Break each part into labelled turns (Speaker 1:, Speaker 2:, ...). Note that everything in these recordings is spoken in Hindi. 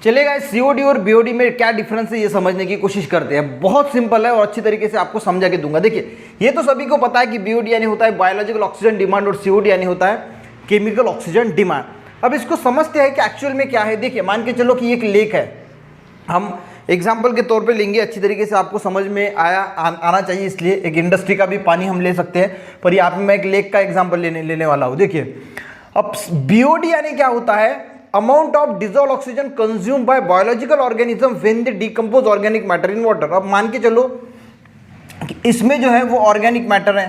Speaker 1: चलेगा। COD और BOD में क्या डिफरेंस है ये समझने की कोशिश करते हैं। बहुत सिंपल है और अच्छी तरीके से आपको समझा के दूंगा। देखिए, ये तो सभी को पता है कि BOD यानी होता है बायोलॉजिकल ऑक्सीजन डिमांड और COD यानी होता है केमिकल ऑक्सीजन डिमांड। अब इसको समझते हैं कि एक्चुअल में क्या है। देखिए, मान के चलो कि एक लेक है, हम एग्जाम्पल के तौर पे लेंगे, अच्छी तरीके से आपको समझ में आना चाहिए, इसलिए एक इंडस्ट्री का भी पानी हम ले सकते हैं, पर यहाँ पे मैं एक लेक का एग्जाम्पल लेने वाला हूँ। देखिए, अब BOD यानी क्या होता है, amount of dissolve oxygen consume by biological organism when they decompose organic matter in water. अब मान के चलो कि इसमें जो है वो ऑर्गेनिक मैटर है।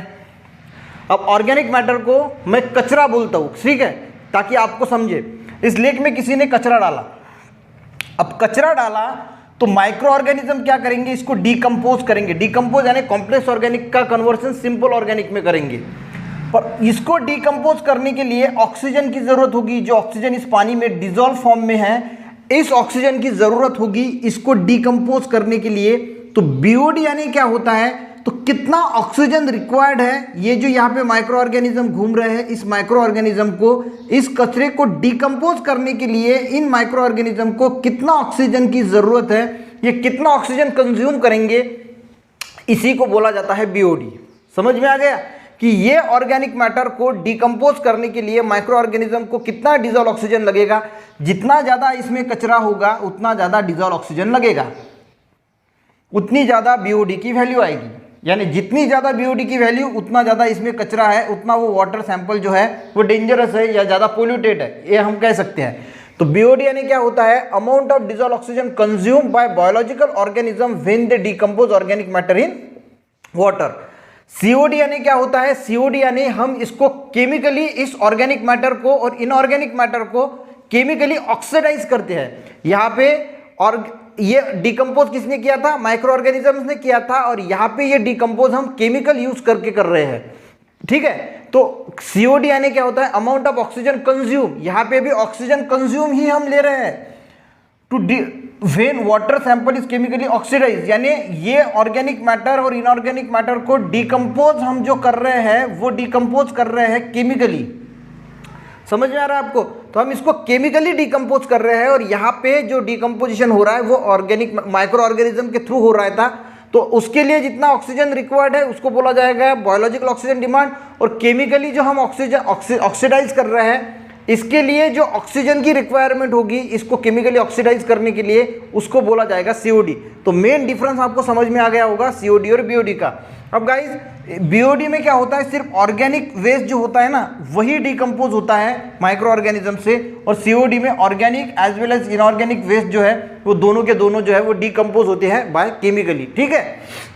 Speaker 1: अब ऑर्गेनिक मैटर को मैं कचरा बोलता हूँ, ठीक है, ताकि आपको समझे। इस लेक में किसी ने कचरा डाला, अब कचरा डाला तो माइक्रो ऑर्गेनिज्म क्या करेंगे, इसको डिकम्पोज करेंगे। डिकम्पोज यानी कॉम्प्लेक्स ऑर्गेनिक का कन्वर्सन सिंपल ऑर्गेनिक में करेंगे। पर इसको डिकम्पोज करने के लिए ऑक्सीजन की जरूरत होगी। जो ऑक्सीजन इस पानी में डिजोल्व फॉर्म में है, इस ऑक्सीजन की जरूरत होगी इसको डिकम्पोज करने के लिए। तो BOD यानी क्या होता है, तो कितना ऑक्सीजन रिक्वायर्ड है, ये जो यहाँ पे माइक्रो ऑर्गेनिज्म घूम रहे हैं, इस माइक्रो ऑर्गेनिज्म को, इस कचरे को डिकम्पोज करने के लिए इन माइक्रो ऑर्गेनिज्म को कितना ऑक्सीजन की जरूरत है, ये कितना ऑक्सीजन कंज्यूम करेंगे, इसी को बोला जाता है BOD। समझ में आ गया कि ये ऑर्गेनिक मैटर को डिकम्पोज करने के लिए माइक्रो ऑर्गेनिज्म को कितना डिजोल्व ऑक्सीजन लगेगा। जितना ज्यादा इसमें कचरा होगा उतना ज्यादा डिजोल्व ऑक्सीजन लगेगा, उतनी ज्यादा BOD की वैल्यू आएगी। यानी जितनी ज़्यादा BOD की वैल्यू, उतना ज़्यादा इसमें कचरा है, उतना वो वाटर सैंपल जो है वो डेंजरस है या ज़्यादा पोल्यूटेड है, ये हम कह सकते हैं। तो BOD यानी क्या होता है, amount of dissolve oxygen consume by biological organism when they decompose organic matter in water. COD यानी क्या होता है, COD यानी हम इसको केमिकली, इस ऑर्गेनिक मैटर को और इनऑर्गेनिक मैटर को केमिकली ऑक्सीडाइज करते हैं। यहाँ पे और ये डिकम्पोज किसने किया था, माइक्रो ऑर्गेनिजम्स ने किया था, और यहाँ पे ये डिकम्पोज हम केमिकल यूज करके कर रहे हैं, ठीक है। तो COD यानी क्या होता है, अमाउंट ऑफ ऑक्सीजन कंज्यूम, यहाँ पे भी ऑक्सीजन कंज्यूम ही हम ले रहे हैं to when water sample is chemically oxidise. यानी ये ऑर्गेनिक मैटर और इनऑर्गेनिक मैटर को डिकम्पोज हम जो कर रहे हैं वो डिकम्पोज कर रहे हैं केमिकली। समझ में आ रहा है आपको, तो हम इसको केमिकली डिकम्पोज कर रहे हैं, और यहाँ पे जो डिकम्पोजिशन हो रहा है वो ऑर्गेनिक माइक्रो ऑर्गेनिज्म के थ्रू हो रहा था। तो उसके लिए जितना ऑक्सीजन रिक्वायर्ड है उसको बोला जाएगा बायोलॉजिकल ऑक्सीजन डिमांड, और केमिकली जो हम ऑक्सीजन ऑक्सीडाइज कर रहे हैं, इसके लिए जो ऑक्सीजन की रिक्वायरमेंट होगी इसको केमिकली ऑक्सीडाइज करने के लिए, उसको बोला जाएगा COD। तो मेन डिफरेंस आपको समझ में आ गया होगा COD और BOD का। अब गाइस, BOD में क्या होता है, सिर्फ ऑर्गेनिक वेस्ट जो होता है ना वही डिकम्पोज होता है माइक्रो ऑर्गेनिज्म से, और COD में organic as well as inorganic waste जो है वो दोनों के दोनों जो है वो डिकम्पोज होते हैं बाय केमिकली, ठीक है।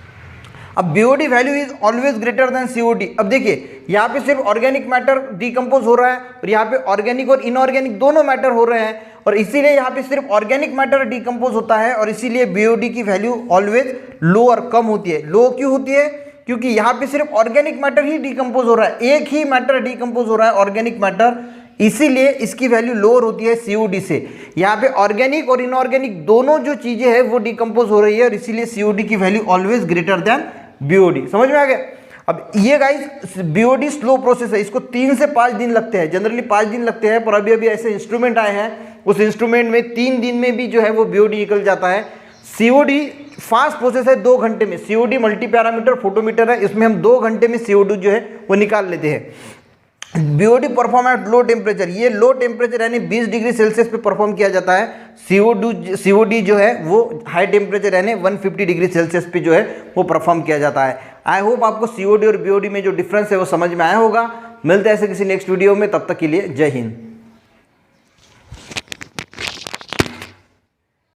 Speaker 1: अब BOD value is always greater than COD। अब देखिए, यहाँ पे सिर्फ ऑर्गेनिक मैटर डिकम्पोज हो रहा है और यहाँ पे ऑर्गेनिक और इनऑर्गेनिक दोनों मैटर हो रहे हैं, और इसीलिए यहाँ पे सिर्फ ऑर्गेनिक मैटर डिकम्पोज होता है, और इसीलिए BOD की वैल्यू ऑलवेज लोअर, कम होती है। लो क्यों होती है, क्योंकि यहाँ पे सिर्फ ऑर्गेनिक मैटर ही डिकम्पोज हो रहा है, एक ही मैटर डिकम्पोज हो रहा है ऑर्गेनिक मैटर, इसीलिए इसकी वैल्यू लोअर होती है COD से। यहाँ पे ऑर्गेनिक और इनऑर्गेनिक दोनों जो चीजें हैं वो डिकम्पोज हो रही है, और इसीलिए COD की value always greater than BOD। समझ में आ गया। अब ये गाइस BOD स्लो प्रोसेस है, इसको 3 से 5 दिन लगते हैं, जनरली 5 दिन लगते हैं, पर अभी अभी ऐसे इंस्ट्रूमेंट आए हैं, उस इंस्ट्रूमेंट में 3 दिन में भी जो है वो BOD निकल जाता है। COD फास्ट प्रोसेस है, 2 घंटे में। COD मल्टी पैरामीटर फोटोमीटर है, इसमें हम 2 घंटे में CO2 जो है वो निकाल लेते हैं। BOD perform at low temperature, ये लो टेम्परेचर यानी 20 डिग्री सेल्सियस पे परफॉर्म किया जाता है। COD जो है वो हाई टेम्परेचर यानी 150 डिग्री सेल्सियस पे जो है वो परफॉर्म किया जाता है। आई होप आपको COD और BOD में जो डिफरेंस है वो समझ में आया होगा। मिलते हैं ऐसे किसी नेक्स्ट वीडियो में, तब तक के लिए जय हिंद।